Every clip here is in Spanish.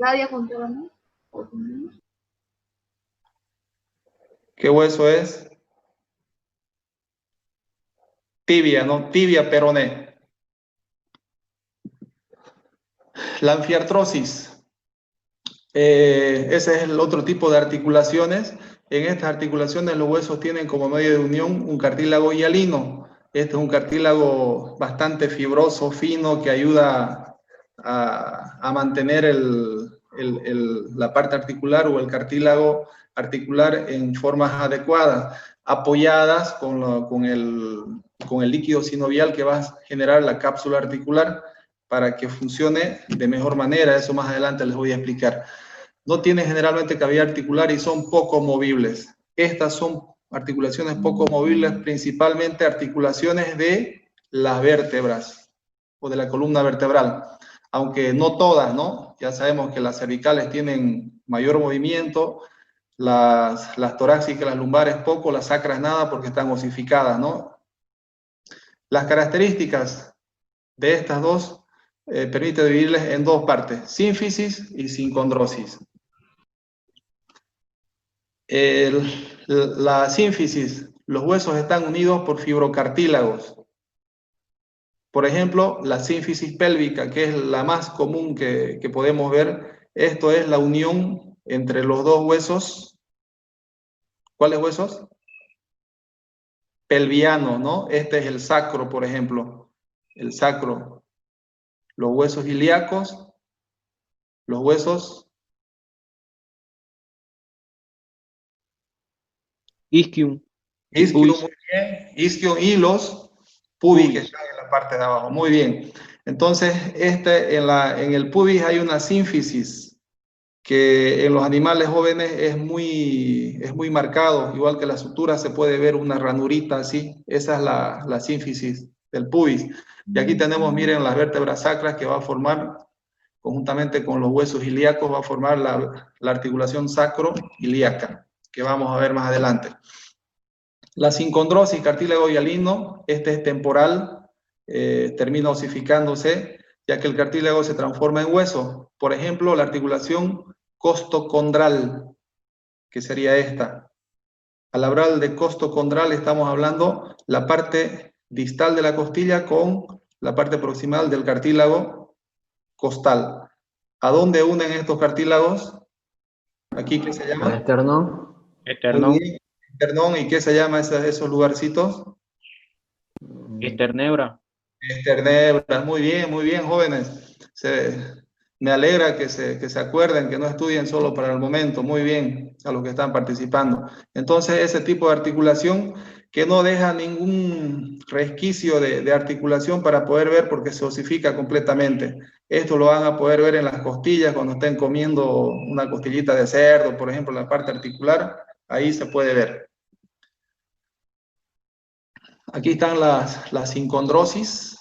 Claudia Fontana. ¿Qué hueso es? Tibia, ¿no? Tibia peroné. La anfiartrosis. Ese es el otro tipo de articulaciones. En estas articulaciones los huesos tienen como medio de unión un cartílago hialino. Este es un cartílago bastante fibroso, fino, que ayuda a mantener la parte articular o el cartílago articular en formas adecuadas, apoyadas con el líquido sinovial que va a generar la cápsula articular para que funcione de mejor manera. Eso más adelante les voy a explicar. No tienen generalmente cavidad articular y son poco movibles. Estas son articulaciones poco movibles, principalmente articulaciones de las vértebras o de la columna vertebral, aunque no todas, ¿no? Ya sabemos que las cervicales tienen mayor movimiento, las torácicas, las lumbares poco, las sacras nada porque están osificadas, ¿no? Las características de estas dos permite dividirles en dos partes, sínfisis y sincondrosis. La sínfisis, los huesos están unidos por fibrocartílagos. Por ejemplo, la sínfisis pélvica, que es la más común que podemos ver, esto es la unión entre los dos huesos. ¿Cuáles huesos? Pelvianos, ¿no? Este es el sacro, por ejemplo. El sacro. Los huesos ilíacos, los huesos Isquium. isquium, muy bien. Isquium y los pubis, que están en la parte de abajo. Muy bien. Entonces, en el pubis hay una sínfisis que en los animales jóvenes es muy marcado, igual que la sutura se puede ver una ranurita así. Esa es la sínfisis del pubis. Y aquí tenemos, miren, las vértebras sacras que va a formar, conjuntamente con los huesos ilíacos, va a formar la articulación sacro-ilíaca, que vamos a ver más adelante. La sincondrosis, cartílago hialino, este es temporal, termina osificándose, ya que el cartílago se transforma en hueso. Por ejemplo, la articulación costocondral, que sería esta. Al hablar de costocondral estamos hablando la parte distal de la costilla con la parte proximal del cartílago costal. ¿A dónde unen estos cartílagos? Aquí, ¿qué se llama? Esternón. Esternón. Muy bien. Esternón, ¿y qué se llama esos lugarcitos? Esternebra. Esternebras, muy bien, jóvenes. Me alegra que se acuerden, que no estudien solo para el momento. Muy bien a los que están participando. Entonces, ese tipo de articulación que no deja ningún resquicio de articulación para poder ver porque se osifica completamente. Esto lo van a poder ver en las costillas cuando estén comiendo una costillita de cerdo, por ejemplo, en la parte articular. Ahí se puede ver. Aquí están las sincondrosis.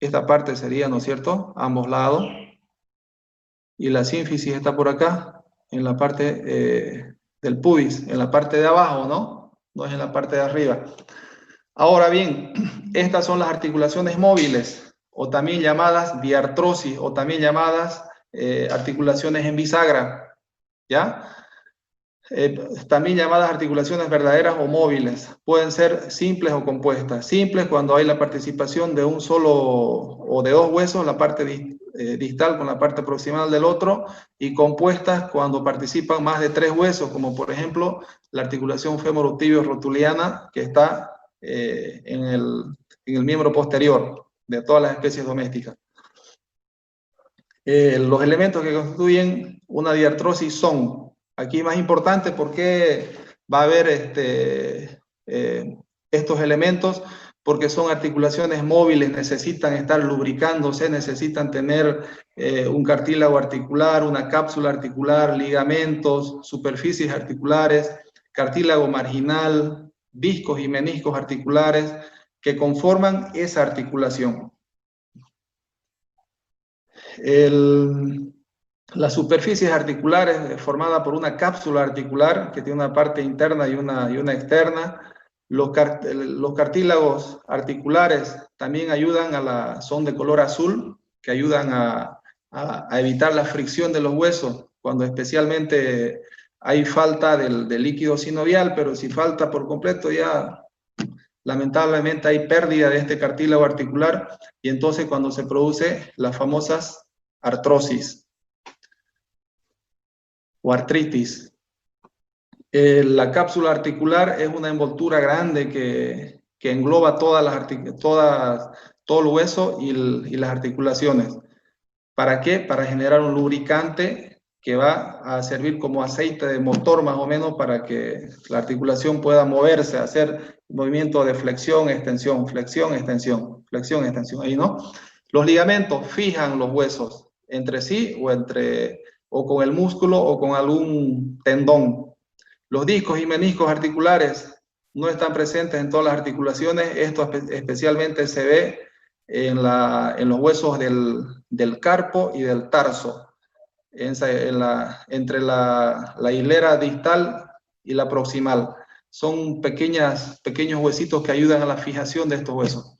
Esta parte sería, ¿no es cierto?, ambos lados. Y la sínfisis está por acá, en la parte del pubis, en la parte de abajo, ¿no? No es en la parte de arriba. Ahora bien, estas son las articulaciones móviles, o también llamadas diartrosis, o también llamadas articulaciones en bisagra, ¿ya? También llamadas articulaciones verdaderas o móviles. Pueden ser simples o compuestas. Simples cuando hay la participación de un solo o de dos huesos, la parte distal con la parte proximal del otro, y compuestas cuando participan más de tres huesos, como por ejemplo la articulación femoro-tibio-rotuliana que está en el miembro posterior de todas las especies domésticas. Los elementos que constituyen una diartrosis son, aquí más importante porque va a haber estos elementos, porque son articulaciones móviles, necesitan estar lubricándose, necesitan tener un cartílago articular, una cápsula articular, ligamentos, superficies articulares, cartílago marginal, discos y meniscos articulares que conforman esa articulación. Las superficies articulares formadas por una cápsula articular que tiene una parte interna y una externa. Los cartílagos articulares también ayudan son de color azul, que ayudan a a evitar la fricción de los huesos, cuando especialmente hay falta del líquido sinovial, pero si falta por completo ya lamentablemente hay pérdida de este cartílago articular y entonces cuando se produce las famosas artrosis o artritis. La cápsula articular es una envoltura grande que engloba todo el hueso y las articulaciones. ¿Para qué? Para generar un lubricante que va a servir como aceite de motor más o menos para que la articulación pueda moverse, hacer movimiento de flexión, extensión, flexión, extensión, flexión, extensión. Ahí, ¿no? Los ligamentos fijan los huesos entre sí o con el músculo o con algún tendón. Los discos y meniscos articulares no están presentes en todas las articulaciones. Esto especialmente se ve en los huesos del carpo y del tarso, entre la hilera distal y la proximal. Son pequeños huesitos que ayudan a la fijación de estos huesos.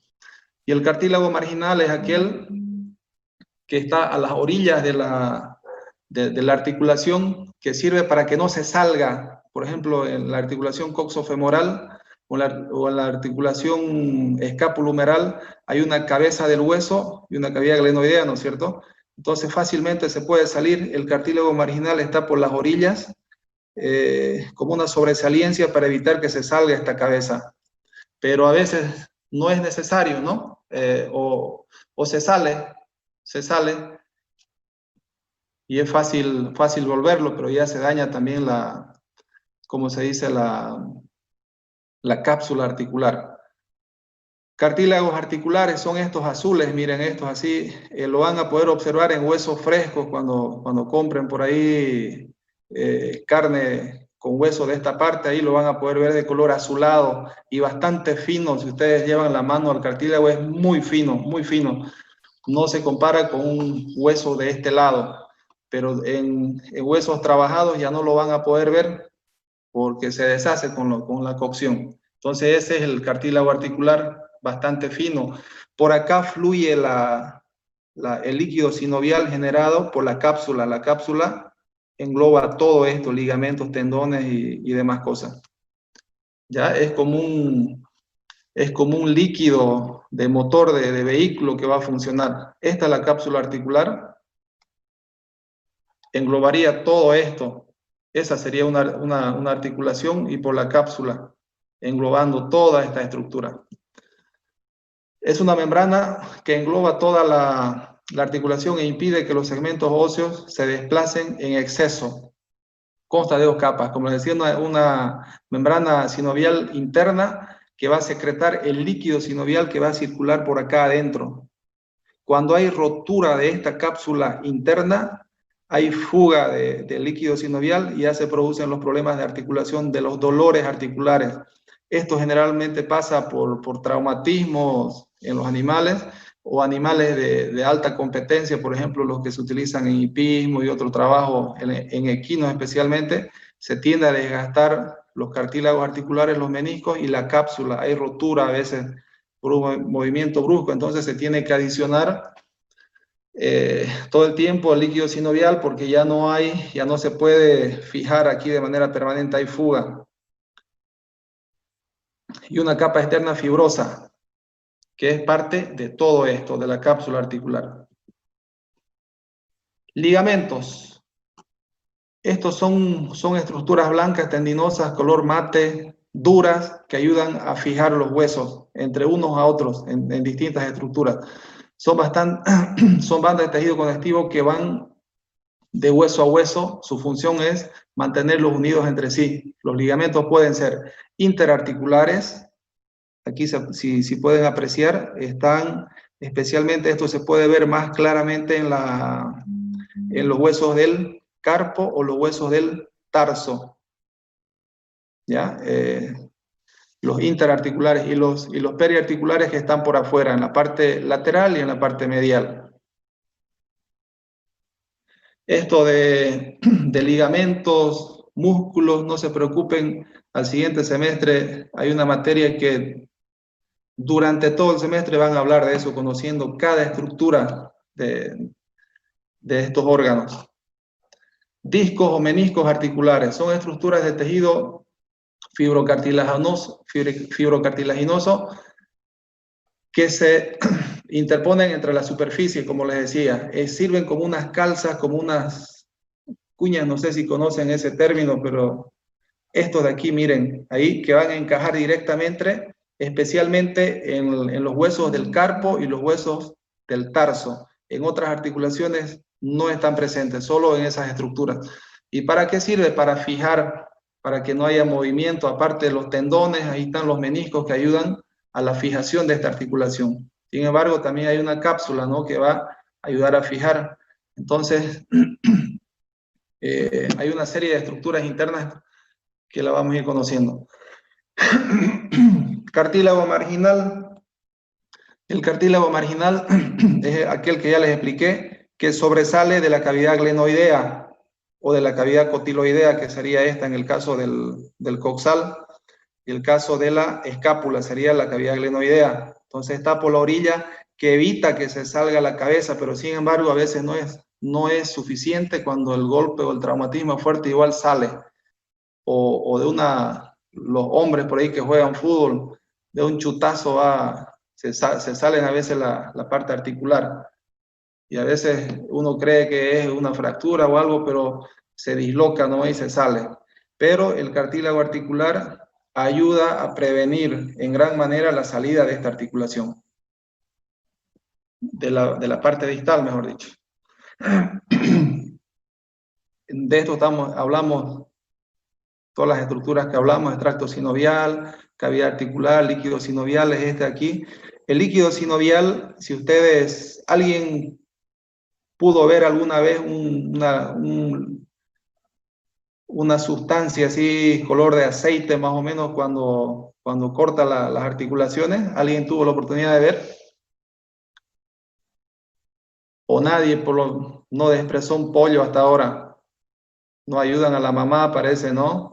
Y el cartílago marginal es aquel que está a las orillas de la articulación, que sirve para que no se salga. Por ejemplo, en la articulación coxofemoral o en la articulación escapulohumeral hay una cabeza del hueso y una cavidad glenoidea, ¿no es cierto? Entonces fácilmente se puede salir. El cartílago marginal está por las orillas, como una sobresaliencia para evitar que se salga esta cabeza. Pero a veces no es necesario, ¿no? O se sale, y es fácil volverlo, pero ya se daña también como se dice, la cápsula articular. Cartílagos articulares son estos azules, miren estos así, lo van a poder observar en huesos frescos cuando compren por ahí carne con hueso de esta parte, ahí lo van a poder ver de color azulado y bastante fino. Si ustedes llevan la mano al cartílago es muy fino, no se compara con un hueso de este lado, pero en huesos trabajados ya no lo van a poder ver porque se deshace con la cocción. Entonces ese es el cartílago articular, bastante fino. Por acá fluye el líquido sinovial generado por la cápsula. La cápsula engloba todo esto, ligamentos, tendones y demás cosas. Ya es como un líquido de motor de vehículo que va a funcionar. Esta es la cápsula articular. Englobaría todo esto. Esa sería una articulación y por la cápsula, englobando toda esta estructura. Es una membrana que engloba toda la articulación e impide que los segmentos óseos se desplacen en exceso. Consta de dos capas, como les decía, una membrana sinovial interna que va a secretar el líquido sinovial que va a circular por acá adentro. Cuando hay rotura de esta cápsula interna, hay fuga de líquido sinovial y ya se producen los problemas de articulación, de los dolores articulares. Esto generalmente pasa por traumatismos en los animales o animales de alta competencia, por ejemplo, los que se utilizan en hipismo y otro trabajo, en equinos especialmente, se tiende a desgastar los cartílagos articulares, los meniscos y la cápsula. Hay rotura a veces por un movimiento brusco, entonces se tiene que adicionar todo el tiempo el líquido sinovial porque ya no se puede fijar aquí de manera permanente, hay fuga. Y una capa externa fibrosa, que es parte de todo esto, de la cápsula articular. Ligamentos. Estos son estructuras blancas, tendinosas, color mate, duras, que ayudan a fijar los huesos entre unos a otros en distintas estructuras. Son bandas de tejido conectivo que van de hueso a hueso. Su función es mantenerlos unidos entre sí. Los ligamentos pueden ser interarticulares. Aquí, si pueden apreciar, especialmente esto se puede ver más claramente en los huesos del carpo o los huesos del tarso. ¿Ya? Los interarticulares y los periarticulares que están por afuera, en la parte lateral y en la parte medial. Esto de ligamentos, músculos, no se preocupen, al siguiente semestre hay una materia que durante todo el semestre van a hablar de eso, conociendo cada estructura de estos órganos. Discos o meniscos articulares son estructuras de tejido fibrocartilaginoso que se interponen entre la superficie, como les decía. Sirven como unas calzas, como unas cuñas, no sé si conocen ese término, pero estos de aquí, miren, ahí que van a encajar directamente, especialmente en los huesos del carpo y los huesos del tarso. En otras articulaciones no están presentes, solo en esas estructuras. ¿Y para qué sirve? Para fijar, para que no haya movimiento, aparte de los tendones, ahí están los meniscos que ayudan a la fijación de esta articulación. Sin embargo, también hay una cápsula, ¿no?, que va a ayudar a fijar. Entonces, hay una serie de estructuras internas que la vamos a ir conociendo. Cartílago marginal. El cartílago marginal es aquel que ya les expliqué, que sobresale de la cavidad glenoidea o de la cavidad cotiloidea, que sería esta en el caso del coxal, y el caso de la escápula sería la cavidad glenoidea. Entonces está por la orilla que evita que se salga la cabeza, pero sin embargo a veces no es suficiente cuando el golpe o el traumatismo fuerte igual sale. O de los hombres por ahí que juegan fútbol, de un chutazo se salen a veces la parte articular. Y a veces uno cree que es una fractura o algo, pero se disloca, ¿no?, y se sale. Pero el cartílago articular ayuda a prevenir en gran manera la salida de esta articulación. De la parte distal, mejor dicho. De esto hablamos todas las estructuras que hablamos, extracto sinovial, cavidad articular, líquido sinovial, es este aquí. El líquido sinovial, si alguien pudo ver alguna vez una sustancia así, color de aceite más o menos, cuando corta las articulaciones, ¿alguien tuvo la oportunidad de ver? O nadie no expresó un pollo hasta ahora. No ayudan a la mamá, parece, ¿no?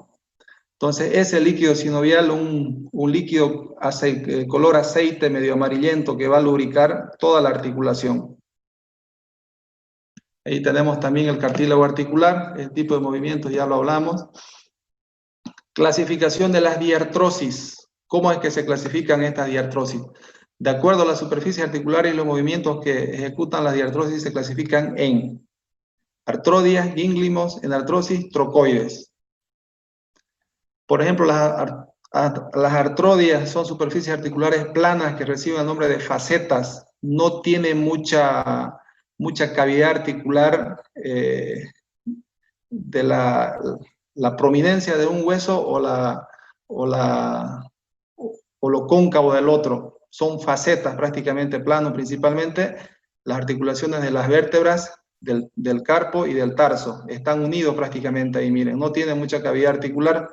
Entonces, ese líquido sinovial, un líquido color aceite medio amarillento que va a lubricar toda la articulación. Ahí tenemos también el cartílago articular, el tipo de movimientos ya lo hablamos. Clasificación de las diartrosis. ¿Cómo es que se clasifican estas diartrosis? De acuerdo a las superficies articulares y los movimientos que ejecutan las diartrosis se clasifican en artrodias, gínglimos, enartrosis, trocoides. Por ejemplo, las artrodias son superficies articulares planas que reciben el nombre de facetas. No tienen mucha cavidad articular de la prominencia de un hueso o lo cóncavo del otro. Son facetas prácticamente planos, principalmente las articulaciones de las vértebras del carpo y del tarso. Están unidos prácticamente ahí, miren, no tienen mucha cavidad articular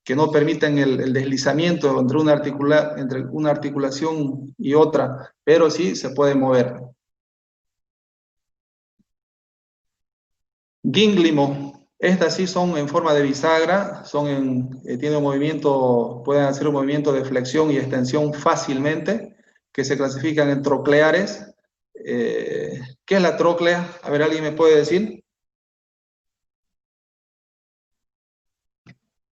que no permiten el deslizamiento entre una articulación y otra, pero sí se puede mover. Gínglimo, estas sí son en forma de bisagra, tienen un movimiento, pueden hacer un movimiento de flexión y extensión fácilmente, que se clasifican en trocleares. ¿Qué es la tróclea? A ver, ¿alguien me puede decir?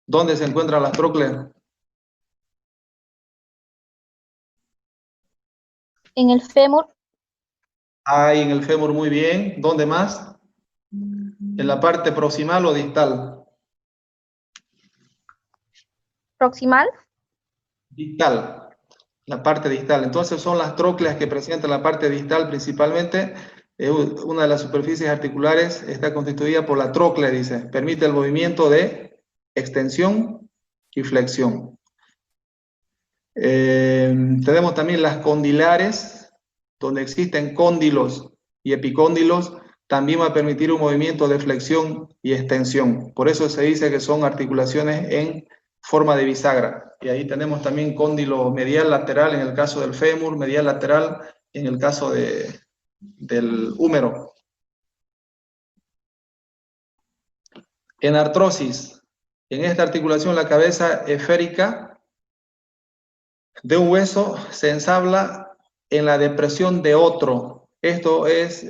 ¿Dónde se encuentran las trócleas? En el fémur. Ahí en el fémur, muy bien. ¿Dónde más? ¿En la parte proximal o distal? Proximal. Distal, la parte distal. Entonces son las trócleas que presentan la parte distal principalmente. Una de las superficies articulares está constituida por la tróclea, dice. Permite el movimiento de extensión y flexión. Tenemos también las condilares, donde existen cóndilos y epicóndilos, también va a permitir un movimiento de flexión y extensión. Por eso se dice que son articulaciones en forma de bisagra. Y ahí tenemos también cóndilo medial lateral en el caso del fémur, medial lateral en el caso del húmero. En artrosis, en esta articulación la cabeza esférica de un hueso se ensabla en la depresión de otro. Esto es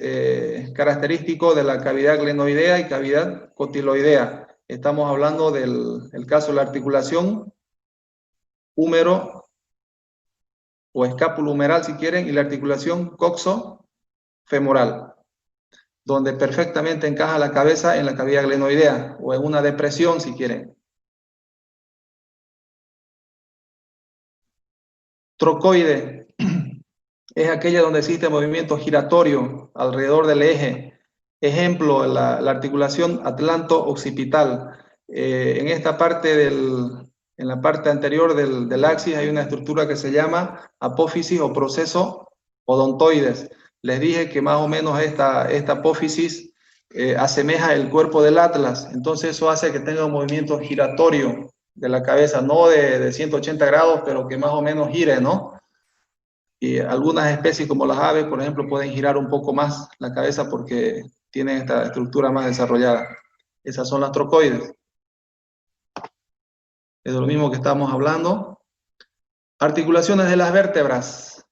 característico de la cavidad glenoidea y cavidad cotiloidea. Estamos hablando del caso de la articulación húmero o escápulo humeral, si quieren, y la articulación coxo-femoral, donde perfectamente encaja la cabeza en la cavidad glenoidea o en una depresión, si quieren. Trocoide es aquella donde existe movimiento giratorio alrededor del eje. Ejemplo, la articulación atlanto-occipital. En esta parte en la parte anterior del axis hay una estructura que se llama apófisis o proceso odontoides. Les dije que más o menos esta apófisis asemeja el cuerpo del atlas, entonces eso hace que tenga un movimiento giratorio de la cabeza, no de 180 grados, pero que más o menos gire, ¿no? Y algunas especies como las aves, por ejemplo, pueden girar un poco más la cabeza porque tienen esta estructura más desarrollada. Esas son las trocoides. Es de lo mismo que estamos hablando. Articulaciones de las vértebras.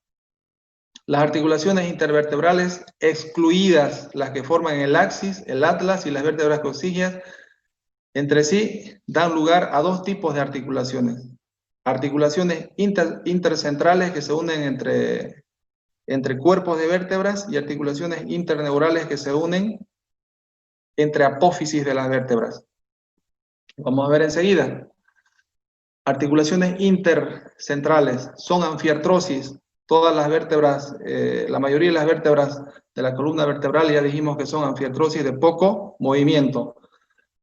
Las articulaciones intervertebrales excluidas, las que forman el axis, el atlas y las vértebras coxígeas, entre sí dan lugar a dos tipos de articulaciones. Articulaciones intercentrales que se unen entre cuerpos de vértebras y articulaciones interneurales que se unen entre apófisis de las vértebras. Vamos a ver enseguida. Articulaciones intercentrales son anfiartrosis. Todas las vértebras, la mayoría de las vértebras de la columna vertebral ya dijimos que son anfiartrosis de poco movimiento.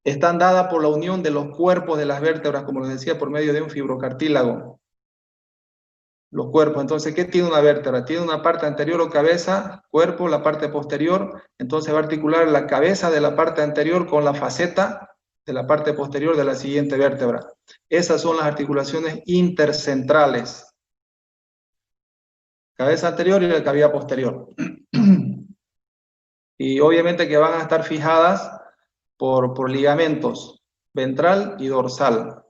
Están dadas por la unión de los cuerpos de las vértebras, como les decía, por medio de un fibrocartílago. Los cuerpos, entonces, ¿qué tiene una vértebra? Tiene una parte anterior o cabeza, cuerpo, la parte posterior, entonces va a articular la cabeza de la parte anterior con la faceta de la parte posterior de la siguiente vértebra. Esas son las articulaciones intercentrales. Cabeza anterior y la cavidad posterior. Y obviamente que van a estar fijadas por ligamentos ventral y dorsal.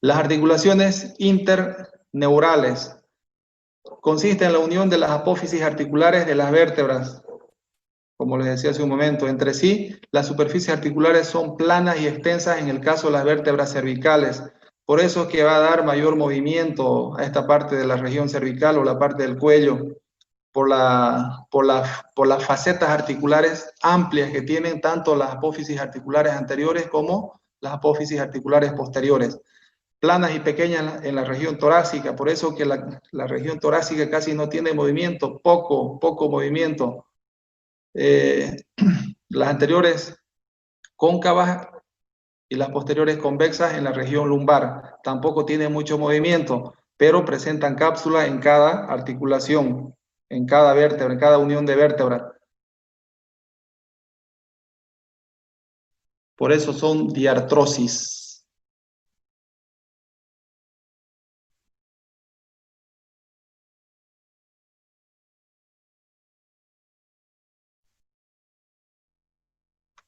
Las articulaciones interneurales consisten en la unión de las apófisis articulares de las vértebras, como les decía hace un momento, entre sí. Las superficies articulares son planas y extensas en el caso de las vértebras cervicales. Por eso es que va a dar mayor movimiento a esta parte de la región cervical o la parte del cuello, por las facetas articulares amplias que tienen tanto las apófisis articulares anteriores como las apófisis articulares posteriores. Planas y pequeñas en la región torácica, por eso que la región torácica casi no tiene movimiento, poco movimiento. Las anteriores cóncavas y las posteriores convexas en la región lumbar tampoco tienen mucho movimiento, pero presentan cápsula en cada articulación, en cada vértebra, en cada unión de vértebras. Por eso son diartrosis.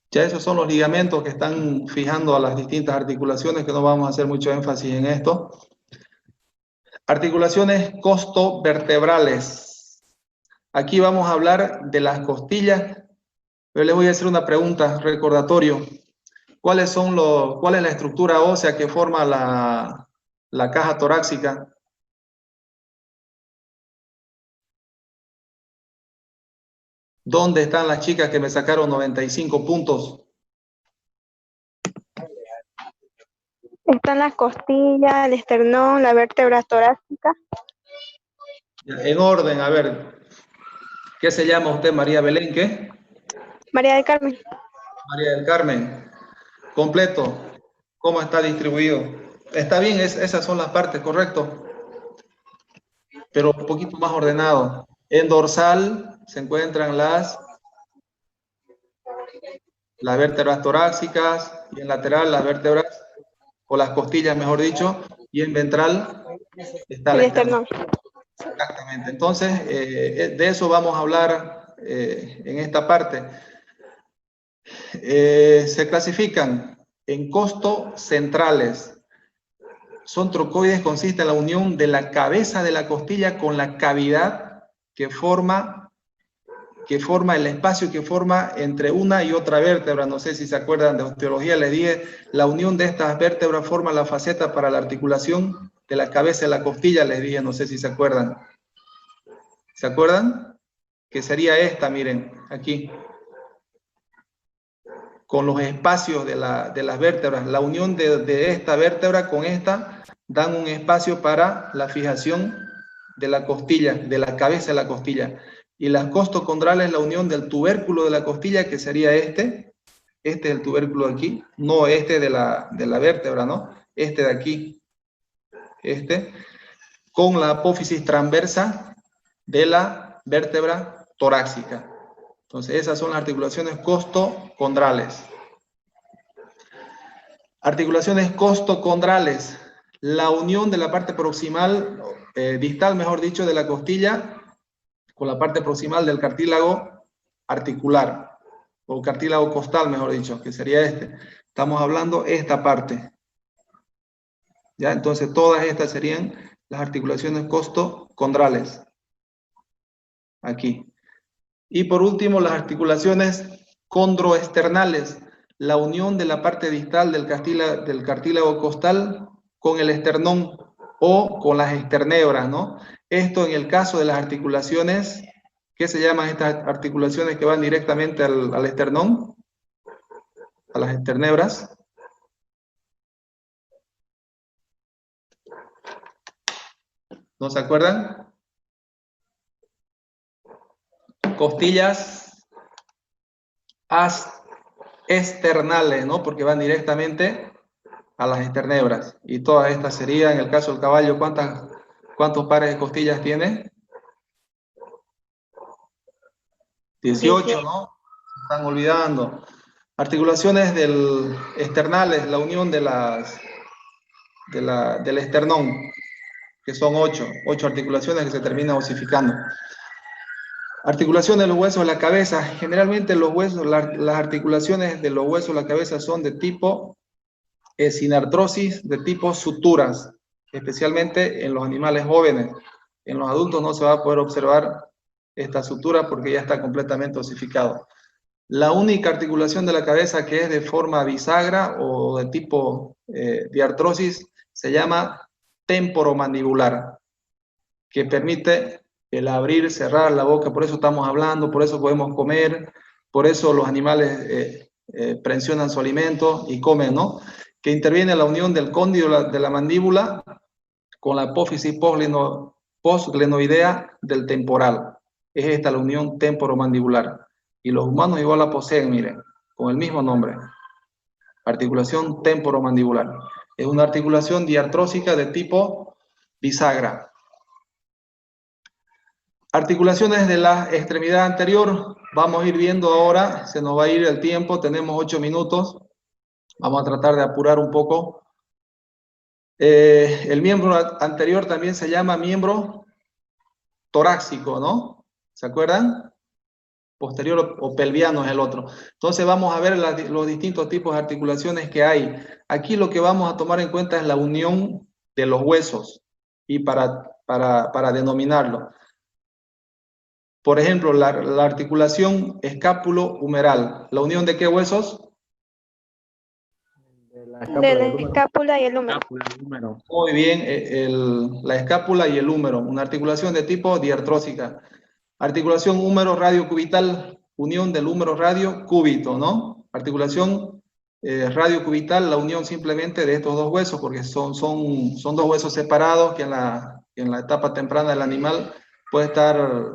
Ya esos son los ligamentos que están fijando a las distintas articulaciones, que no vamos a hacer mucho énfasis en esto. Articulaciones costovertebrales. Aquí vamos a hablar de las costillas. Yo les voy a hacer una pregunta, recordatorio. ¿Cuál es la estructura ósea que forma la caja torácica? ¿Dónde están las chicas que me sacaron 95 puntos? Están las costillas, el esternón, la vértebra torácica. En orden, a ver. ¿Qué se llama usted, María Belén? ¿Qué? María del Carmen. María del Carmen. Completo. ¿Cómo está distribuido? Está bien, esas son las partes, correcto. Pero un poquito más ordenado. En dorsal se encuentran las vértebras torácicas, y en lateral las vértebras, o las costillas, mejor dicho, y en ventral está el esternón. Exactamente. Entonces, de eso vamos a hablar en esta parte. Se clasifican en costocentrales. son trocoides, consiste en la unión de la cabeza de la costilla con la cavidad que forma el espacio que forma entre una y otra vértebra. No sé si se acuerdan de osteología, les dije, la unión de estas vértebras forma la faceta para la articulación de la cabeza de la costilla, les dije, no sé si se acuerdan. ¿Se acuerdan? Que sería esta, miren, aquí. Con los espacios de las vértebras. La unión de esta vértebra con esta dan un espacio para la fijación de la costilla, de la cabeza de la costilla. Y las costocondrales, la unión del tubérculo de la costilla, que sería este es el tubérculo de aquí, no este de la vértebra, ¿no? Este de aquí, con la apófisis transversa de la vértebra torácica. Entonces, esas son las articulaciones costocondrales. Articulaciones costocondrales. La unión de la parte proximal, distal, mejor dicho, de la costilla con la parte proximal del cartílago articular, o cartílago costal, mejor dicho, que sería este. Estamos hablando esta parte. ¿Ya? Entonces, todas estas serían las articulaciones costocondrales. Aquí. Y por último, las articulaciones condroesternales, la unión de la parte distal del cartílago costal con el esternón o con las esternebras, ¿no? Esto en el caso de las articulaciones, ¿qué se llaman estas articulaciones que van directamente al esternón? A las esternebras. ¿No se acuerdan? Costillas externales, ¿no? Porque van directamente a las esternebras. Y todas estas serían, en el caso del caballo, ¿cuántos pares de costillas tiene? 18, ¿no? Se están olvidando. Articulaciones externales, la unión del esternón, que son 8 articulaciones que se terminan osificando. Articulación de los huesos de la cabeza. Generalmente los huesos, las articulaciones de los huesos de la cabeza son de tipo sinartrosis, de tipo suturas, especialmente en los animales jóvenes. En los adultos no se va a poder observar esta sutura porque ya está completamente osificado. La única articulación de la cabeza que es de forma bisagra o de tipo diartrosis se llama temporomandibular, que permite el abrir, cerrar la boca. Por eso estamos hablando, por eso podemos comer, por eso los animales presionan su alimento y comen, ¿no? Que interviene la unión del cóndilo de la mandíbula con la apófisis postglenoidea del temporal. Es esta la unión temporomandibular. Y los humanos igual la poseen, miren, con el mismo nombre. Articulación temporomandibular. Es una articulación diartrósica de tipo bisagra. Articulaciones de la extremidad anterior. Vamos a ir viendo ahora, se nos va a ir el tiempo, tenemos 8 minutos. Vamos a tratar de apurar un poco. El miembro anterior también se llama miembro torácico, ¿no? ¿Se acuerdan? Posterior o pelviano es el otro. Entonces vamos a ver los distintos tipos de articulaciones que hay. Aquí lo que vamos a tomar en cuenta es la unión de los huesos y para denominarlo. Por ejemplo, la articulación escápulo-humeral. ¿La unión de qué huesos? De la escápula y el húmero. Muy bien, la escápula y el húmero. Una articulación de tipo diartrósica. Articulación húmero-radiocubital, unión del húmero radio-cúbito, ¿no? Articulación radiocubital, la unión simplemente de estos dos huesos, porque son dos huesos separados que en la etapa temprana del animal puede estar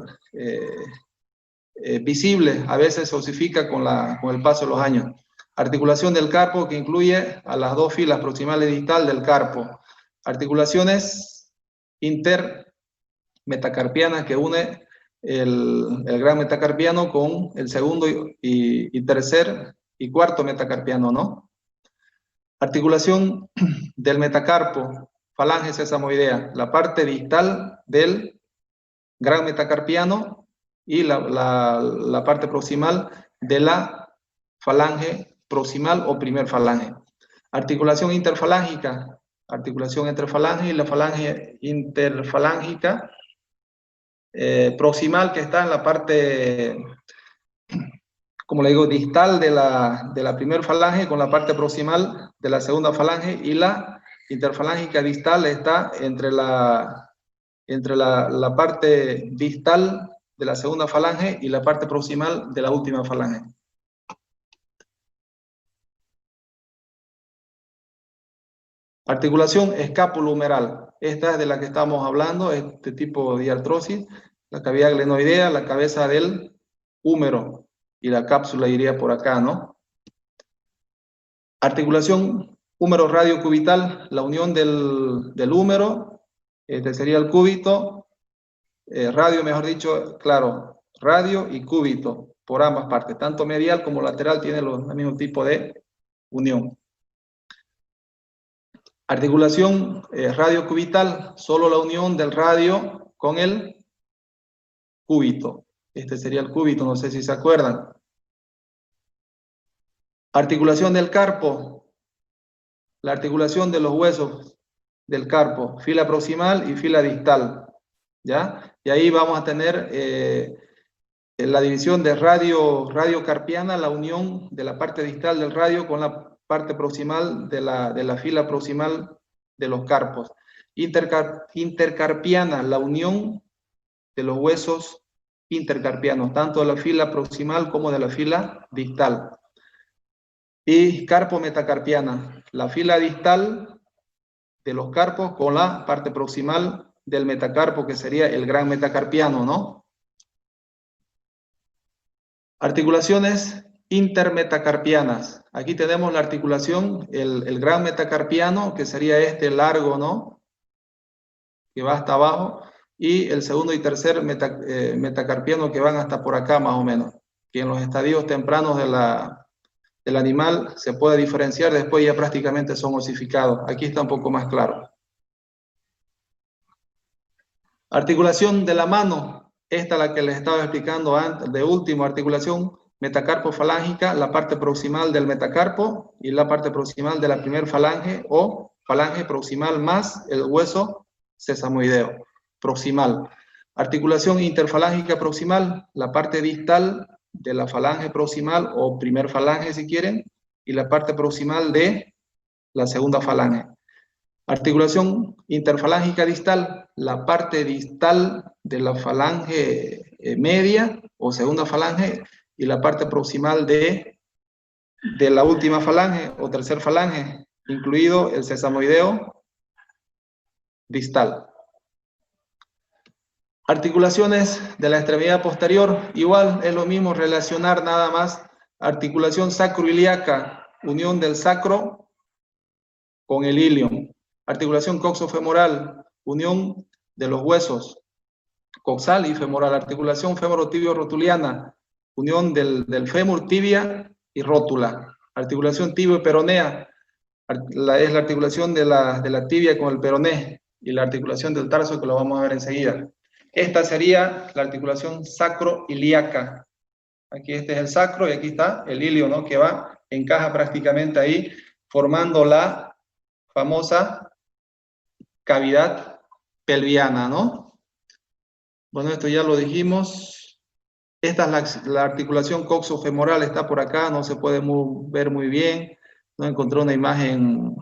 visible, a veces se osifica con el paso de los años. Articulación del carpo, que incluye a las dos filas proximales distal del carpo. Articulaciones intermetacarpianas, que une el gran metacarpiano con el segundo y tercer y cuarto metacarpiano, ¿no? Articulación del metacarpo, falange sesamoidea, la parte distal del gran metacarpiano y la parte proximal de la falange proximal o primer falange. Articulación interfalángica, articulación entre falange y la falange interfalángica proximal, que está en la parte, como le digo, distal de la primera falange con la parte proximal de la segunda falange, y la interfalángica distal está entre la parte distal de la segunda falange y la parte proximal de la última falange. Articulación escapulohumeral. Esta es de la que estamos hablando, este tipo de artrosis, la cavidad glenoidea, la cabeza del húmero, y la cápsula iría por acá, ¿no? Articulación húmero radiocubital, la unión del húmero, este sería el cúbito, radio, mejor dicho, claro, radio y cúbito, por ambas partes, tanto medial como lateral tiene el mismo tipo de unión. Articulación radiocubital, solo la unión del radio con el cúbito. Este sería el cúbito, no sé si se acuerdan. Articulación del carpo, la articulación de los huesos del carpo, fila proximal y fila distal, ¿ya? Y ahí vamos a tener la división de radiocarpiana, la unión de la parte distal del radio con la parte proximal de la fila proximal de los carpos. Intercarpiana, la unión de los huesos intercarpianos, tanto de la fila proximal como de la fila distal. Y carpo-metacarpiana, la fila distal de los carpos con la parte proximal del metacarpo, que sería el gran metacarpiano, ¿no? Articulaciones intermetacarpianas. Aquí tenemos la articulación, el gran metacarpiano, que sería este largo, ¿no? Que va hasta abajo, y el segundo y tercer metacarpiano, que van hasta por acá más o menos, que en los estadios tempranos del animal se puede diferenciar, después ya prácticamente son osificados. Aquí está un poco más claro. Articulación de la mano, esta es la que les estaba explicando antes, de último, articulación metacarpo-falángica, la parte proximal del metacarpo y la parte proximal de la primera falange o falange proximal más el hueso sesamoideo proximal. Articulación interfalángica proximal, la parte distal de la falange proximal o primer falange si quieren, y la parte proximal de la segunda falange. Articulación interfalángica distal, la parte distal de la falange media o segunda falange y la parte proximal de la última falange o tercer falange, incluido el sesamoideo distal. Articulaciones de la extremidad posterior, igual es lo mismo, relacionar nada más. Articulación sacroiliaca, unión del sacro con el ilium. Articulación coxofemoral, unión de los huesos coxal y femoral. Articulación femorotibio-rotuliana, unión del fémur, tibia y rótula. Articulación tibio-peronea, es la articulación de la tibia con el peroné, y la articulación del tarso, que lo vamos a ver enseguida. Esta sería la articulación sacroiliaca. Aquí este es el sacro y aquí está el ilio, ¿no? Que encaja prácticamente ahí, formando la famosa cavidad pelviana, ¿no? Bueno, esto ya lo dijimos. Esta es la articulación coxofemoral, está por acá, no se puede ver muy bien. No encontré una imagen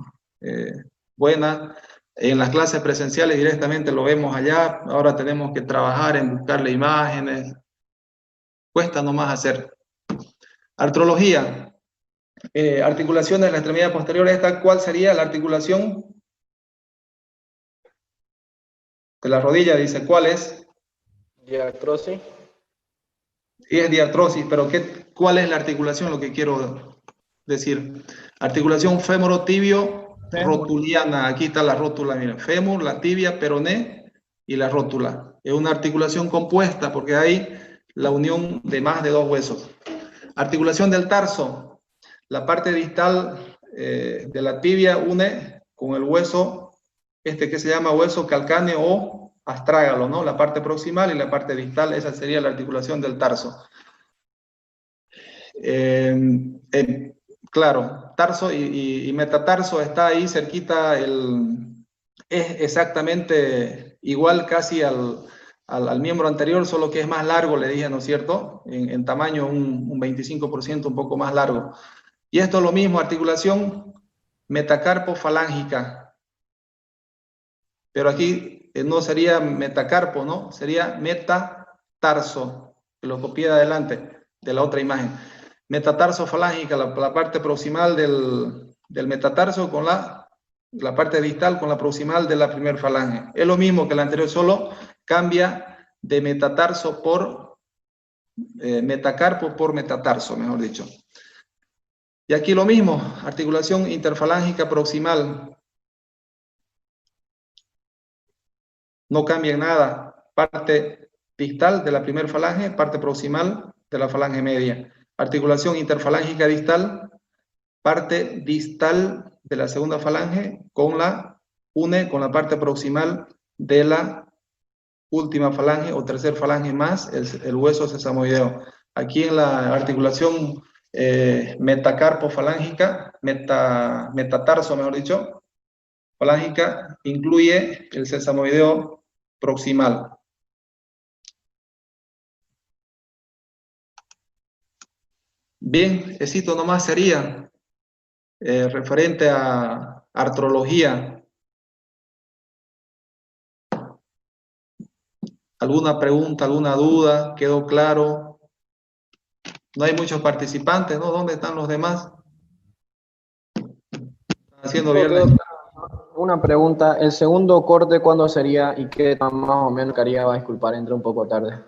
buena. En las clases presenciales directamente lo vemos allá. Ahora tenemos que trabajar en buscarle imágenes. Cuesta nomás hacer. Artrología. Articulaciones de la extremidad posterior. Esta, ¿cuál sería la articulación de la rodilla? Dice, ¿cuál es? Diartrosis. Y es diartrosis, pero ¿cuál es la articulación? Lo que quiero decir. Articulación femorotibio-rotuliana. Aquí está la rótula, miren. Fémur, la tibia, peroné y la rótula. Es una articulación compuesta porque hay la unión de más de dos huesos. Articulación del tarso. La parte distal de la tibia une con el hueso, que se llama hueso calcáneo o astrágalo, ¿no? La parte proximal y la parte distal, esa sería la articulación del tarso. Claro, tarso y metatarso está ahí cerquita, es exactamente igual casi al miembro anterior, solo que es más largo, le dije, ¿no es cierto? En tamaño un 25%, un poco más largo. Y esto es lo mismo, articulación metacarpo-falángica. Pero aquí no sería metacarpo, ¿no? Sería metatarso, que lo copié de adelante, de la otra imagen. Metatarso falángica, la parte proximal del metatarso con la parte distal con la proximal de la primer falange. Es lo mismo que la anterior, solo cambia de metatarso por metacarpo por metatarso, mejor dicho. Y aquí lo mismo, articulación interfalángica proximal. No cambia en nada. Parte distal de la primera falange, parte proximal de la falange media. Articulación interfalángica distal, parte distal de la segunda falange une con la parte proximal de la última falange o tercer falange más el hueso sesamoideo. Aquí en la articulación metacarpofalángica, metatarso mejor dicho, falángica, incluye el sesamoideo proximal. Bien, esito nomás sería referente a artrología. ¿Alguna pregunta, alguna duda? ¿Quedó claro? No hay muchos participantes, ¿no? ¿Dónde están los demás? Están haciendo viernes. Una pregunta, ¿el segundo corte cuándo sería y qué tan más o menos haría? Va a disculpar, entré un poco tarde.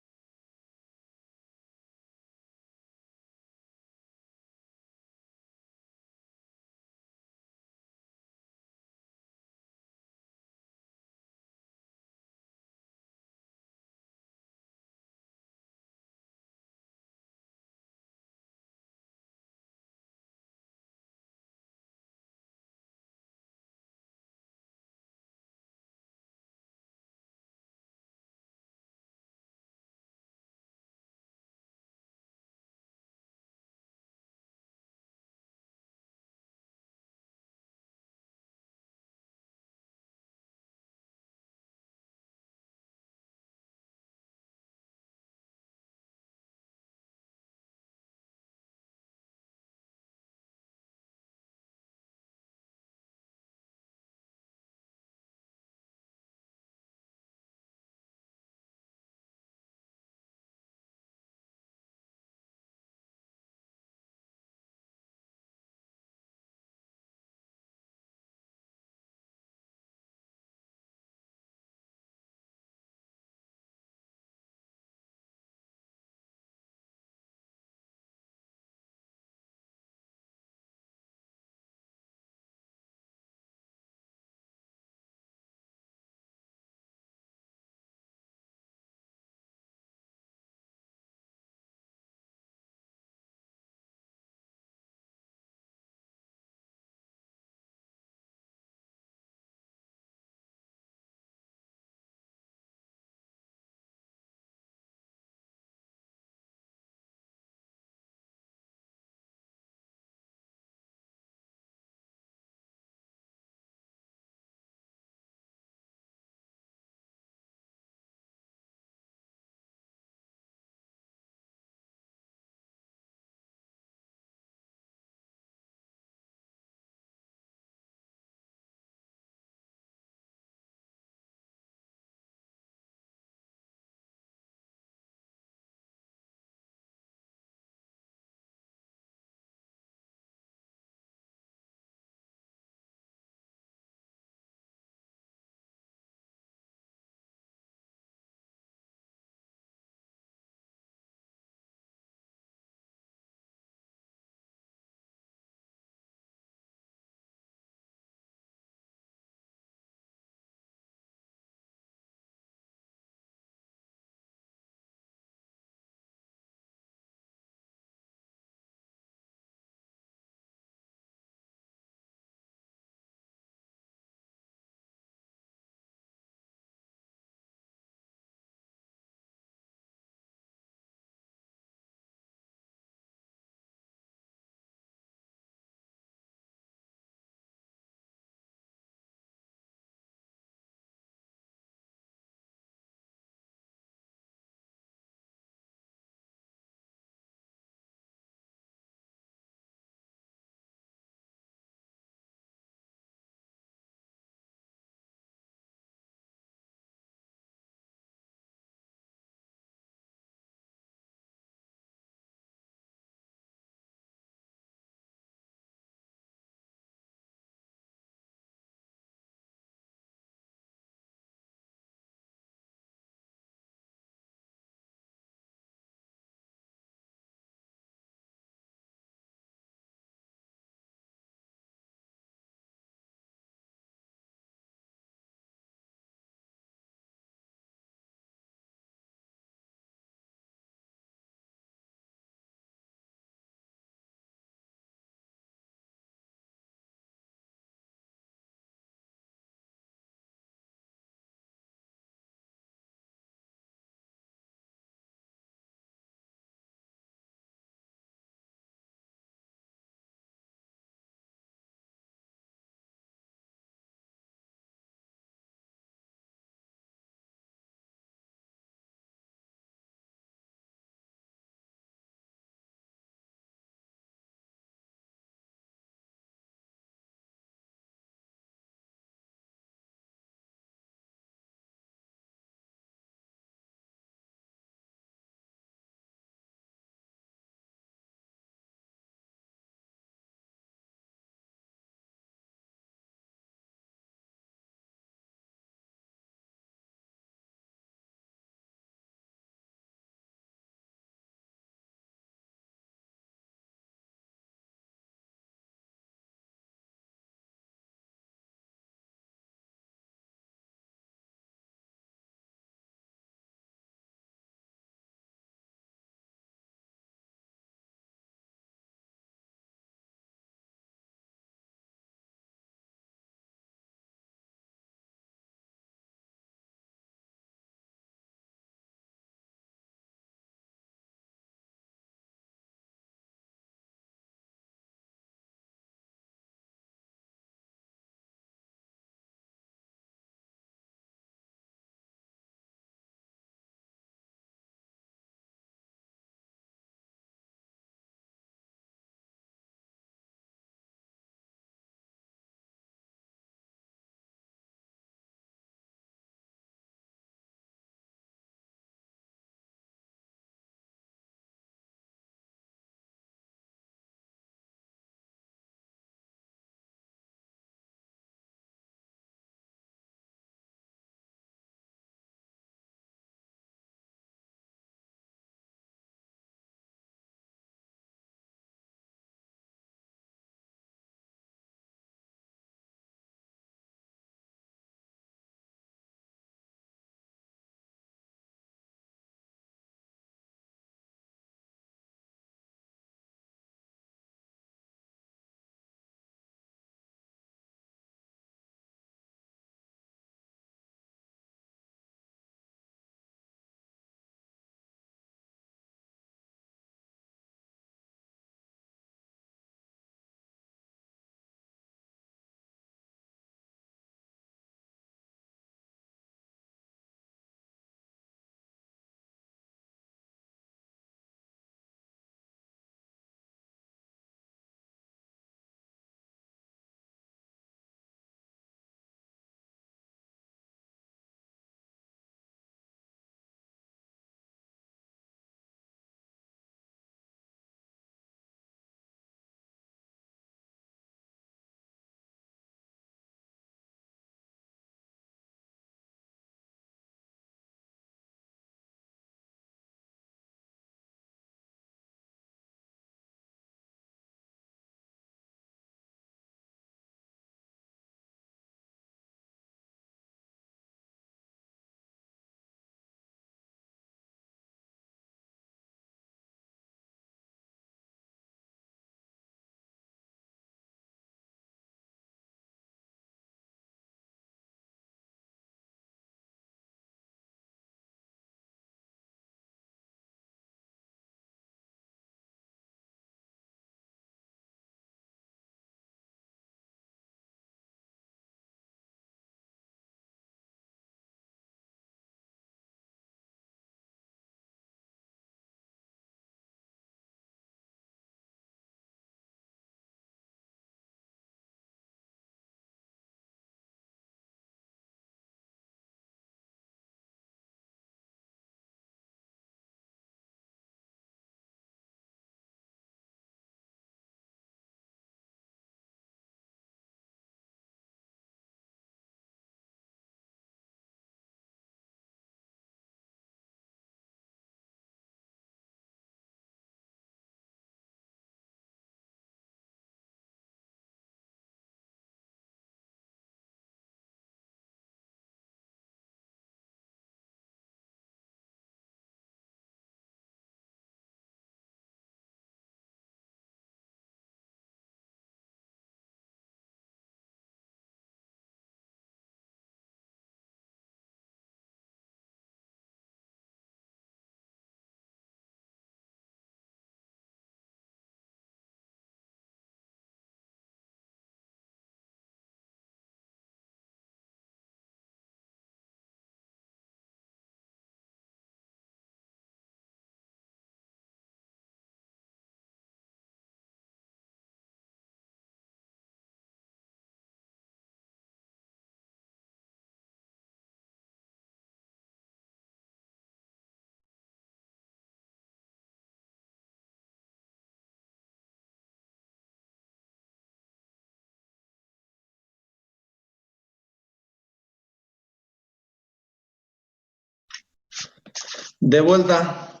De vuelta.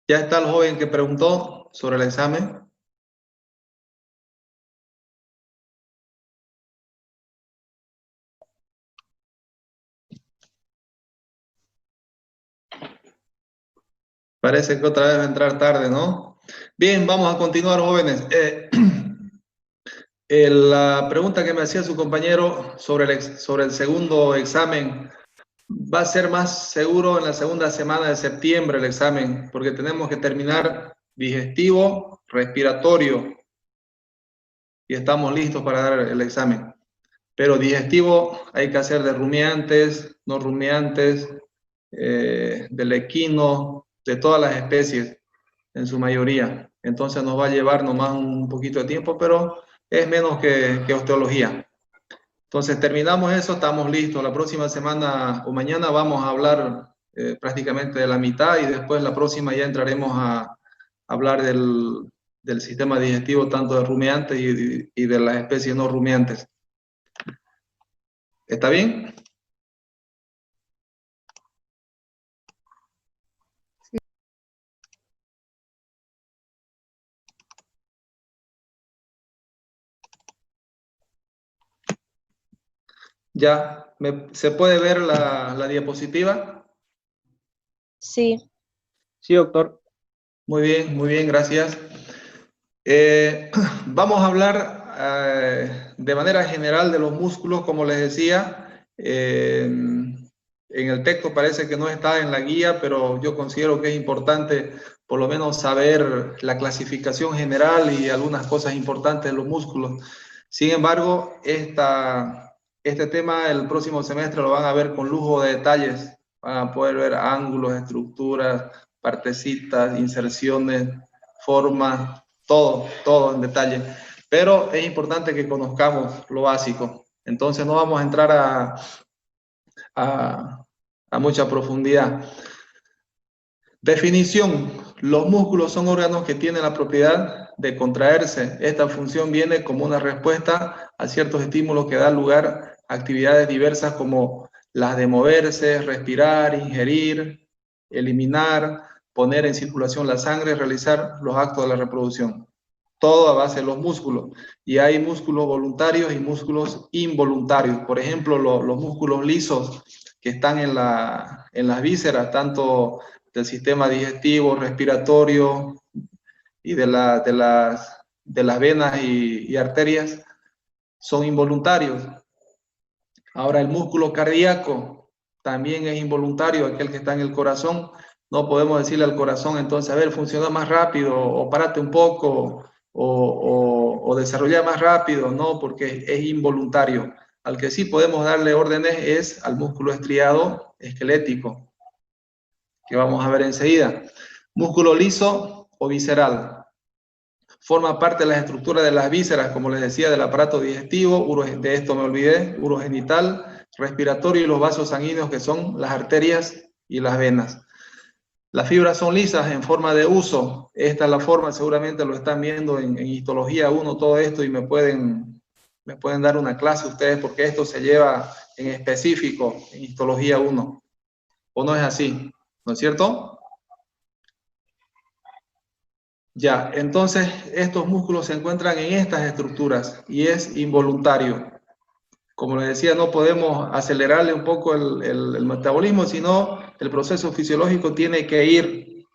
Ya está el joven que preguntó sobre el examen. Parece que otra vez va a entrar tarde, ¿no? Bien, vamos a continuar, jóvenes. La pregunta que me hacía su compañero sobre el segundo examen, va a ser más seguro en la segunda semana de septiembre el examen, porque tenemos que terminar digestivo, respiratorio, y estamos listos para dar el examen. Pero digestivo hay que hacer de rumiantes, no rumiantes, del equino, de todas las especies, en su mayoría. Entonces nos va a llevar nomás un poquito de tiempo, pero es menos que osteología. Entonces terminamos eso, estamos listos. La próxima semana o mañana vamos a hablar prácticamente de la mitad, y después la próxima ya entraremos a hablar del sistema digestivo, tanto de rumiantes y de las especies no rumiantes. ¿Está bien? Ya, ¿se puede ver la diapositiva? Sí. Sí, doctor. Muy bien, gracias. Vamos a hablar de manera general de los músculos, como les decía. En el texto parece que no está en la guía, pero yo considero que es importante por lo menos saber la clasificación general y algunas cosas importantes de los músculos. Sin embargo, este tema el próximo semestre lo van a ver con lujo de detalles. Van a poder ver ángulos, estructuras, partecitas, inserciones, formas, todo en detalle. Pero es importante que conozcamos lo básico. Entonces no vamos a entrar a mucha profundidad. Definición. Los músculos son órganos que tienen la propiedad de contraerse. Esta función viene como una respuesta a ciertos estímulos que dan lugar a actividades diversas como las de moverse, respirar, ingerir, eliminar, poner en circulación la sangre, realizar los actos de la reproducción. Todo a base de los músculos. Y hay músculos voluntarios y músculos involuntarios. Por ejemplo, los músculos lisos que están en las vísceras, tanto del sistema digestivo, respiratorio y de las venas y arterias, son involuntarios. Ahora, el músculo cardíaco también es involuntario, aquel que está en el corazón. No podemos decirle al corazón, entonces, a ver, funciona más rápido, o párate un poco, o desarrolla más rápido, no, porque es involuntario. Al que sí podemos darle órdenes es al músculo estriado esquelético, que vamos a ver enseguida. Músculo liso o visceral. Forma parte de las estructuras de las vísceras, como les decía, del aparato digestivo, de esto me olvidé, urogenital, respiratorio y los vasos sanguíneos, que son las arterias y las venas. Las fibras son lisas en forma de huso. Esta es la forma, seguramente lo están viendo en histología 1, todo esto, y me pueden dar una clase ustedes, porque esto se lleva en específico en histología 1. ¿O no es así? ¿No es cierto? Ya, entonces estos músculos se encuentran en estas estructuras y es involuntario. Como les decía, no podemos acelerarle un poco el metabolismo, sino el proceso fisiológico tiene que ir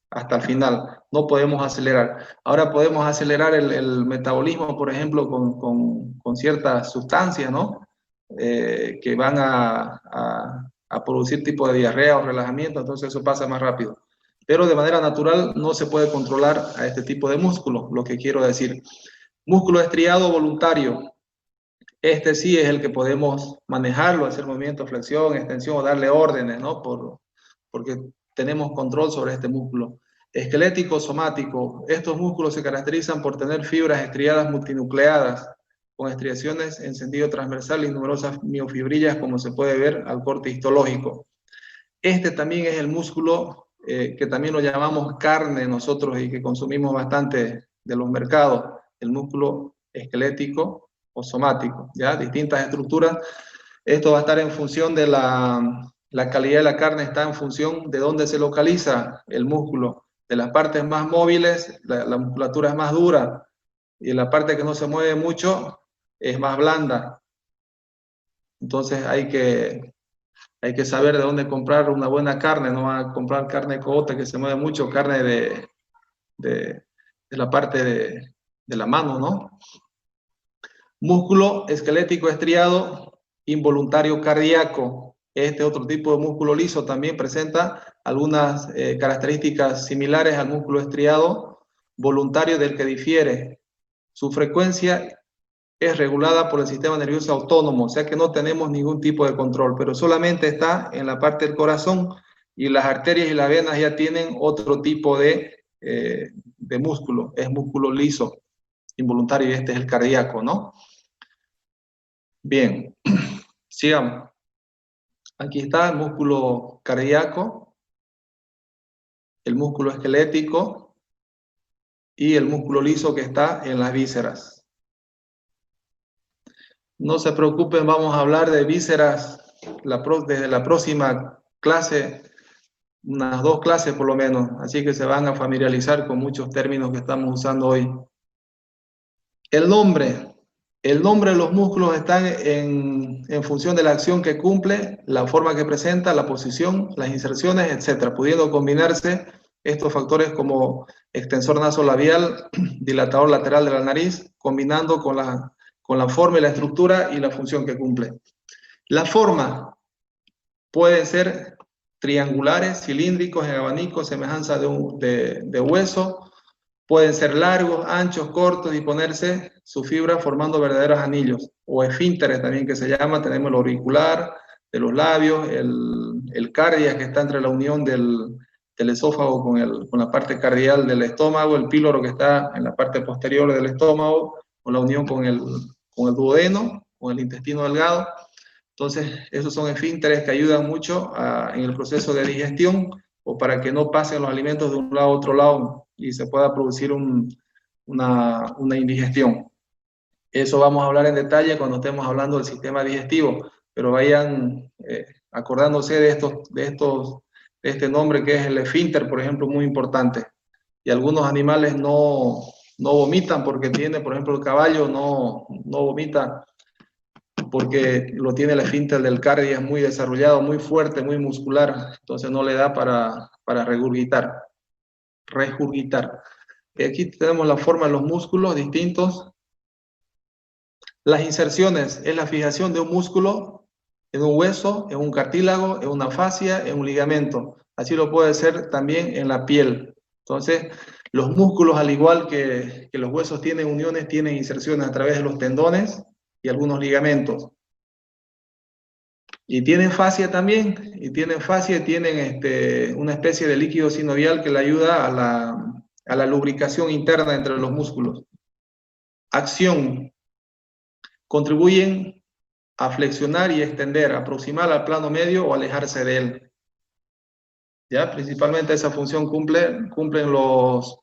hasta el final. No podemos acelerar. Ahora podemos acelerar el metabolismo, por ejemplo, con ciertas sustancias, ¿no? Que van a producir tipo de diarrea o relajamiento, entonces eso pasa más rápido. Pero de manera natural no se puede controlar a este tipo de músculo, lo que quiero decir. Músculo estriado voluntario. Este sí es el que podemos manejarlo, hacer movimiento, flexión, extensión o darle órdenes, ¿no? Porque tenemos control sobre este músculo. Esquelético somático. Estos músculos se caracterizan por tener fibras estriadas multinucleadas, con estriaciones en sentido transversal y numerosas miofibrillas, como se puede ver al corte histológico. Este también es el músculo que también lo llamamos carne nosotros y que consumimos bastante de los mercados, el músculo esquelético o somático, ¿ya? Distintas estructuras. Esto va a estar en función de la calidad de la carne, está en función de dónde se localiza el músculo. De las partes más móviles, la musculatura es más dura, y la parte que no se mueve mucho es más blanda. Entonces hay que saber de dónde comprar una buena carne, no va a comprar carne de cogote que se mueve mucho, carne de la parte de la mano, ¿no? Músculo esquelético estriado involuntario cardíaco. Este otro tipo de músculo liso también presenta algunas características similares al músculo estriado voluntario del que difiere. Su frecuencia es regulada por el sistema nervioso autónomo, o sea que no tenemos ningún tipo de control, pero solamente está en la parte del corazón, y las arterias y las venas ya tienen otro tipo de músculo, es músculo liso, involuntario, y este es el cardíaco, ¿no? Bien, sigamos. Aquí está el músculo cardíaco, el músculo esquelético y el músculo liso que está en las vísceras. No se preocupen, vamos a hablar de vísceras desde la próxima clase, unas 2 clases por lo menos, así que se van a familiarizar con muchos términos que estamos usando hoy. El nombre de los músculos están en función de la acción que cumple, la forma que presenta, la posición, las inserciones, etc., pudiendo combinarse estos factores como extensor nasolabial, dilatador lateral de la nariz, combinando con la forma y la estructura y la función que cumple. La forma puede ser triangulares, cilíndricos, en abanico, semejanza de hueso. Pueden ser largos, anchos, cortos y ponerse su fibra formando verdaderos anillos, o esfínteres también que se llama. Tenemos el auricular de los labios, el cardias que está entre la unión del esófago con la parte cardial del estómago, el píloro que está en la parte posterior del estómago, con la unión con el duodeno, con el intestino delgado. Entonces, esos son esfínteres que ayudan mucho en el proceso de digestión, o para que no pasen los alimentos de un lado a otro lado y se pueda producir una indigestión. Eso vamos a hablar en detalle cuando estemos hablando del sistema digestivo, pero vayan acordándose de este nombre que es el esfínter, por ejemplo, muy importante. Y algunos animales no vomitan porque tiene, por ejemplo, el caballo no vomita porque lo tiene el esfínter del cardias muy desarrollado, muy fuerte, muy muscular, entonces no le da para regurgitar. Aquí tenemos la forma de los músculos distintos. Las inserciones es la fijación de un músculo en un hueso, en un cartílago, en una fascia, en un ligamento. Así lo puede ser también en la piel. Entonces, los músculos, al igual que los huesos tienen uniones, tienen inserciones a través de los tendones y algunos ligamentos. Y tienen fascia también, tienen una especie de líquido sinovial que le ayuda a la lubricación interna entre los músculos. Acción. Contribuyen a flexionar y extender, aproximar al plano medio o alejarse de él. ¿Ya? Principalmente esa función cumplen los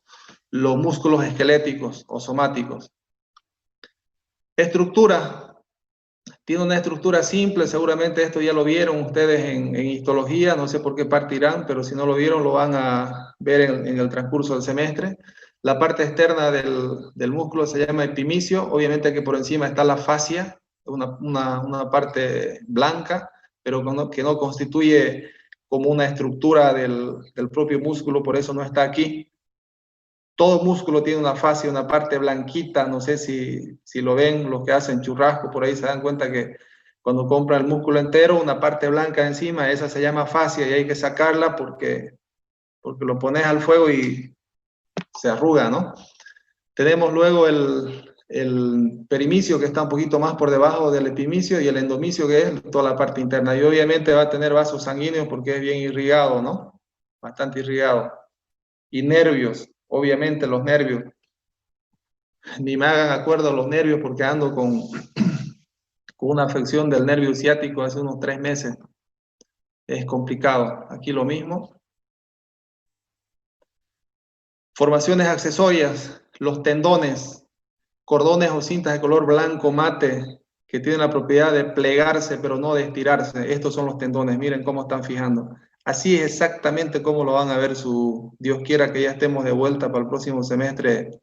músculos esqueléticos o somáticos. Estructura. Tiene una estructura simple, seguramente esto ya lo vieron ustedes en histología, no sé por qué parte irán, pero si no lo vieron lo van a ver en el transcurso del semestre. La parte externa del músculo se llama epimicio, obviamente que por encima está la fascia, una parte blanca, pero que no constituye como una estructura del propio músculo, por eso no está aquí. Todo músculo tiene una fascia, una parte blanquita, no sé si lo ven, los que hacen churrasco por ahí se dan cuenta que cuando compran el músculo entero, una parte blanca encima, esa se llama fascia y hay que sacarla porque lo pones al fuego y se arruga, ¿no? Tenemos luego el perimicio que está un poquito más por debajo del epimicio y el endomicio que es toda la parte interna. Y obviamente va a tener vasos sanguíneos porque es bien irrigado, ¿no? Bastante irrigado. Y nervios. Obviamente los nervios, ni me hagan acuerdo los nervios porque ando con una afección del nervio ciático hace unos 3 meses. Es complicado. Aquí lo mismo. Formaciones accesorias, los tendones. cordones o cintas de color blanco mate que tienen la propiedad de plegarse pero no de estirarse. Estos son los tendones, miren cómo están fijando. Así es exactamente como lo van a ver Dios quiera que ya estemos de vuelta para el próximo semestre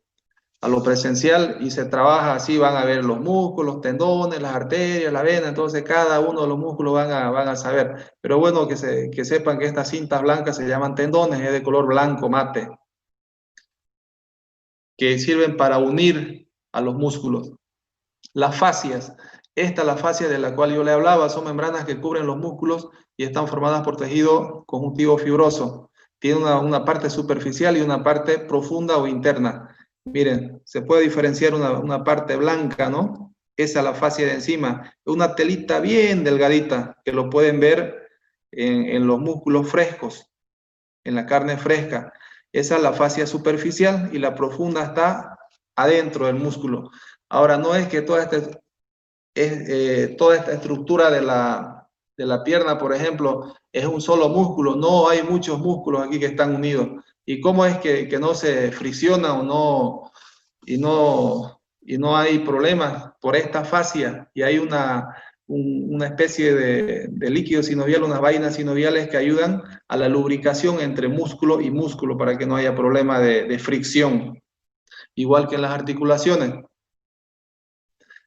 a lo presencial y se trabaja así, van a ver los músculos, los tendones, las arterias, la vena, entonces cada uno de los músculos van a saber. Pero bueno que sepan que estas cintas blancas se llaman tendones, es de color blanco mate, que sirven para unir a los músculos. Las fascias, esta es la fascia de la cual yo le hablaba, son membranas que cubren los músculos y están formadas por tejido conjuntivo fibroso. Tiene una parte superficial y una parte profunda o interna. Miren, se puede diferenciar una parte blanca, ¿no? Esa es la fascia de encima. Una telita bien delgadita, que lo pueden ver en los músculos frescos, en la carne fresca. Esa es la fascia superficial y la profunda está adentro del músculo. Ahora, no es que toda esta estructura de la pierna, por ejemplo, es un solo músculo. No, hay muchos músculos aquí que están unidos. ¿Y cómo es que no se fricciona o no, y no hay problemas por esta fascia? Y hay una especie de líquido sinovial, unas vainas sinoviales que ayudan a la lubricación entre músculo y músculo para que no haya problema de fricción. Igual que en las articulaciones.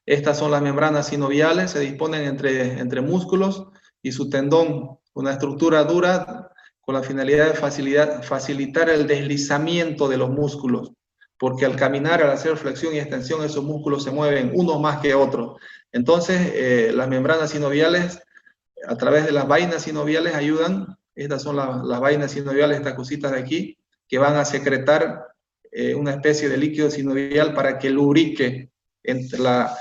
Estas son las membranas sinoviales, se disponen entre músculos y su tendón, una estructura dura con la finalidad de facilitar el deslizamiento de los músculos, porque al caminar, al hacer flexión y extensión, esos músculos se mueven unos más que otros. Entonces, las membranas sinoviales, a través de las vainas sinoviales, ayudan. Estas son las vainas sinoviales, estas cositas de aquí, que van a secretar una especie de líquido sinovial para que lubrique entre la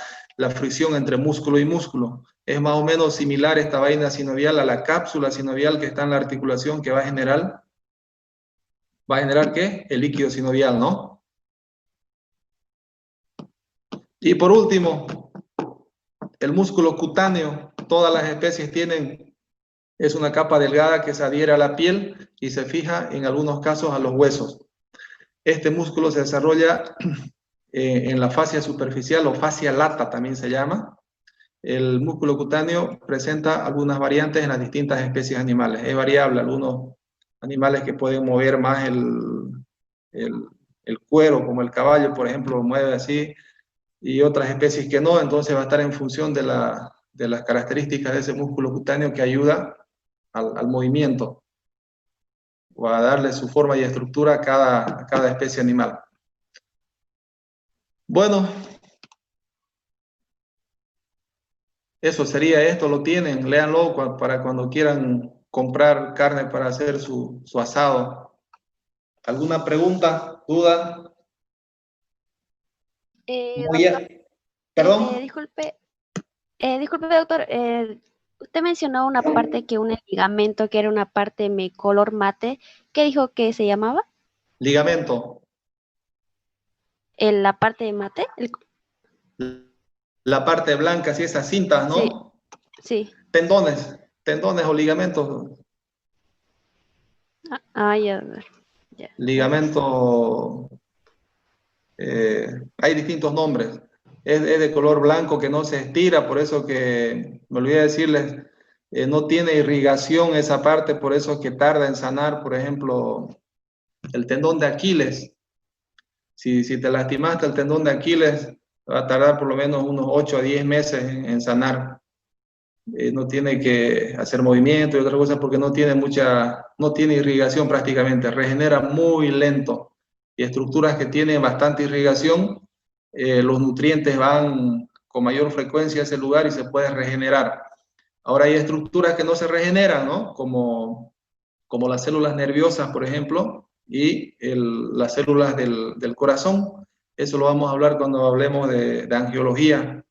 fricción entre músculo y músculo. Es más o menos similar esta vaina sinovial a la cápsula sinovial que está en la articulación, que va a generar ¿qué? El líquido sinovial, ¿no? Y por último, el músculo cutáneo. Todas las especies es una capa delgada que se adhiere a la piel y se fija en algunos casos a los huesos. Este músculo se desarrolla en la fascia superficial o fascia lata también se llama. El músculo cutáneo presenta algunas variantes en las distintas especies animales. Es variable, algunos animales que pueden mover más el cuero, como el caballo, por ejemplo, lo mueve así, y otras especies que no, entonces va a estar en función de las características de ese músculo cutáneo que ayuda al movimiento o a darle su forma y estructura a cada especie animal. Bueno, eso sería esto, lo tienen, léanlo para cuando quieran comprar carne para hacer su asado. ¿Alguna pregunta, duda? Doctor, ¿Perdón? disculpe, doctor, usted mencionó una parte que un ligamento que era una parte color mate. ¿Qué dijo que se llamaba? Ligamento. ¿La parte de mate? La parte blanca, sí, esas cintas, ¿no? Sí. Tendones o ligamentos. Ya. Ligamento, hay distintos nombres. Es de color blanco que no se estira, por eso que, me olvidé decirles, no tiene irrigación esa parte, por eso es que tarda en sanar, por ejemplo, el tendón de Aquiles. Si te lastimaste el tendón de Aquiles, va a tardar por lo menos unos 8 a 10 meses en sanar. No tiene que hacer movimiento y otra cosa porque no tiene irrigación prácticamente, regenera muy lento. Y estructuras que tienen bastante irrigación, los nutrientes van con mayor frecuencia a ese lugar y se puede regenerar. Ahora hay estructuras que no se regeneran, ¿no? Como las células nerviosas, por ejemplo, y las células del corazón. Eso lo vamos a hablar cuando hablemos de angiología.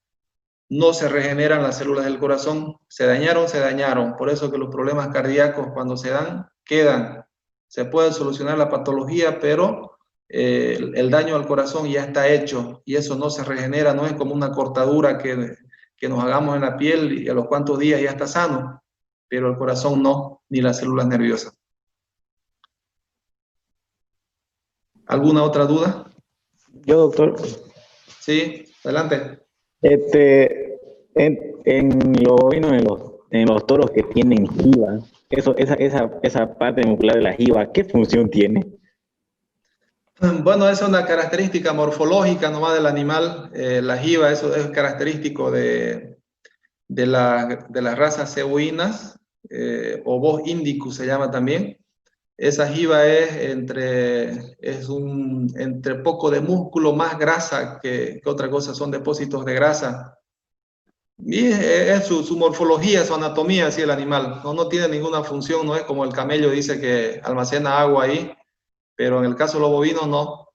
No se regeneran las células del corazón, se dañaron. Por eso que los problemas cardíacos cuando se dan, quedan. Se puede solucionar la patología, pero el daño al corazón ya está hecho y eso no se regenera, no es como una cortadura que nos hagamos en la piel y a los cuantos días ya está sano, pero el corazón no, ni las células nerviosas. ¿Alguna otra duda? Yo, doctor, Sí, adelante. En los toros que tienen jiba, esa parte muscular de la jiba, ¿qué función tiene? Bueno, esa es una característica morfológica nomás del animal. La jiba, eso es característico de las razas cebuinas, o Bos indicus se llama también. Esa jiba es entre poco de músculo, más grasa que otra cosa, son depósitos de grasa. Y es su morfología, su anatomía, así el animal. No tiene ninguna función, no es como el camello dice que almacena agua ahí, pero en el caso de los bovinos no,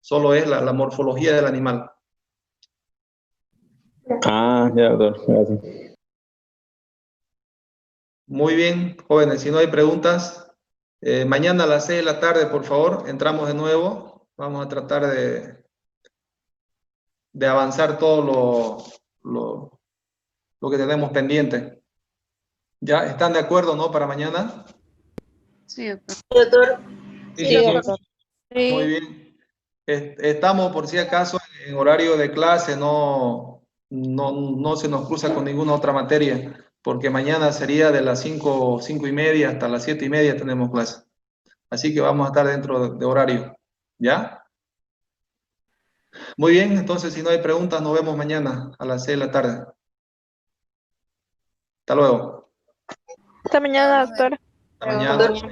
solo es la morfología del animal. Ah, ya, doctor, gracias. Muy bien, jóvenes, si no hay preguntas, mañana a las 6 de la tarde, por favor, entramos de nuevo. Vamos a tratar de avanzar todo lo que tenemos pendiente. ¿Ya están de acuerdo, no, para mañana? Sí, doctor. Doctor, Sí, Sí, doctor. Muy bien. Estamos, por si acaso, en horario de clase, no se nos cruza con ninguna otra materia, porque mañana sería de las 5:30 hasta las 7:30 tenemos clase. Así que vamos a estar dentro de horario. ¿Ya? Muy bien, entonces si no hay preguntas, nos vemos mañana a las 6 de la tarde. Hasta luego. Hasta mañana, doctor. Hasta mañana. doctor.